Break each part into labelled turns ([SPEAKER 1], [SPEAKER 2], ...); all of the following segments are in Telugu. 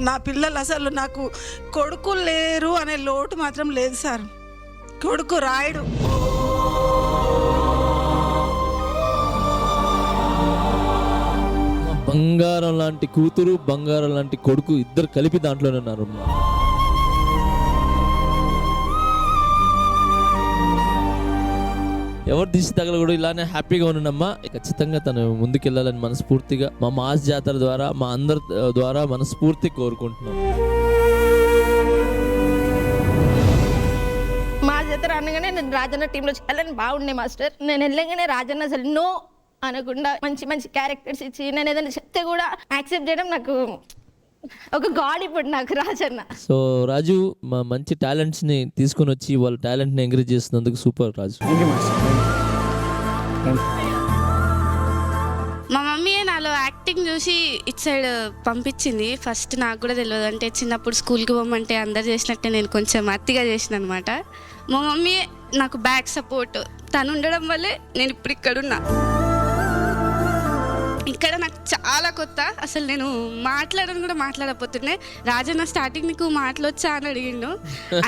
[SPEAKER 1] నా పిల్లలు అసలు నాకు కొడుకు లేరు అనే లోటు మాత్రం లేదు సార్. కొడుకు రాయుడు.
[SPEAKER 2] బంగారం లాంటి కూతురు, బంగారం లాంటి కొడుకు ఇద్దరు కలిపి దాంట్లోనే ఉన్నారు. ఎవరు దిశ తగల కూడా ఇలానే హ్యాపీగా ఉన్నానమ్మా. ఖచ్చితంగా తను ముందుకెళ్ళాలని మనస్ఫూర్తిగా మా మాస్ జాతర ద్వారా మా అందరి ద్వారా మనస్ఫూర్తి కోరుకుంటున్నాం.
[SPEAKER 3] మా జాతర అనగానే నేను రాజన్న టీంలో చేయాలని బాగుండే మాస్టర్. నేను వెళ్ళగానే రాజన్న అసలు నో అనకుండా మంచి మంచి క్యారెక్టర్స్ ఇచ్చి నేను ఏదైనా చెప్తే కూడా యాక్సెప్ట్ చేయడం నాకు ఒక గాడ్ ఇప్పుడు నాకు రాజన్న.
[SPEAKER 2] సో రాజు మా మంచి టాలెంట్స్ ని తీసుకొని వచ్చి వాళ్ళ టాలెంట్ ని ఎంకరేజ్ చేస్తున్నందుకు సూపర్ రాజు.
[SPEAKER 4] మా మమ్మీ నాలో యాక్టింగ్ చూసి ఇటు సైడ్ పంపించింది. ఫస్ట్ నాకు కూడా తెలియదు, అంటే చిన్నప్పుడు స్కూల్కి పోమంటే అందరు చేసినట్టే నేను కొంచెం అతిగా చేసిన అనమాట. మా మమ్మీ నాకు బ్యాక్ సపోర్ట్, తను ఉండడం వల్లే నేను ఇప్పుడు ఇక్కడున్నా. ఇక్కడ నాకు చాలా కొత్త, అసలు నేను మాట్లాడని కూడా మాట్లాడకపోతుండే. రాజన్న స్టార్టింగ్ నీకు మాటలు వచ్చా అని అడిగిండు,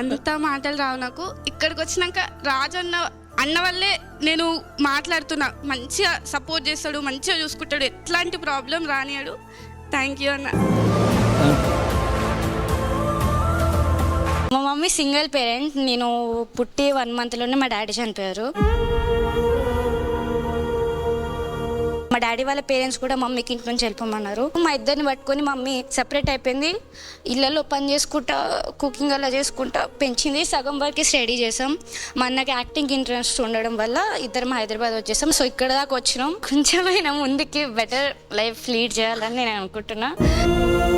[SPEAKER 4] అంత మాటలు రావు నాకు. ఇక్కడికి వచ్చినాక రాజన్న అన్న వల్లే నేను మాట్లాడుతున్నా. మంచిగా సపోర్ట్ చేస్తాడు, మంచిగా చూసుకుంటాడు, ఎట్లాంటి ప్రాబ్లం రానియాడు. థ్యాంక్ యూ అన్న.
[SPEAKER 5] మా మమ్మీ సింగిల్ పేరెంట్. నేను పుట్టి 1 monthలోనే మా డాడీ చనిపోయారు. మా డాడీ వాళ్ళ పేరెంట్స్ కూడా మమ్మీకి ఇంటి నుంచి వెళ్ళిపోమన్నారు. మా ఇద్దరిని పట్టుకొని మమ్మీ సెపరేట్ అయిపోయింది. ఇళ్ళలో పని చేసుకుంటా, కుకింగ్ అలా చేసుకుంటా పెంచింది. సగం వరకు స్టడీ చేసాం. మా అన్నకి యాక్టింగ్ ఇంట్రెస్ట్ ఉండడం వల్ల ఇద్దరం హైదరాబాద్ వచ్చేసాం. సో ఇక్కడ దాకా వచ్చినాం. కొంచెమైనా ముందుకి బెటర్ లైఫ్ లీడ్ చేయాలని నేను అనుకుంటున్నా.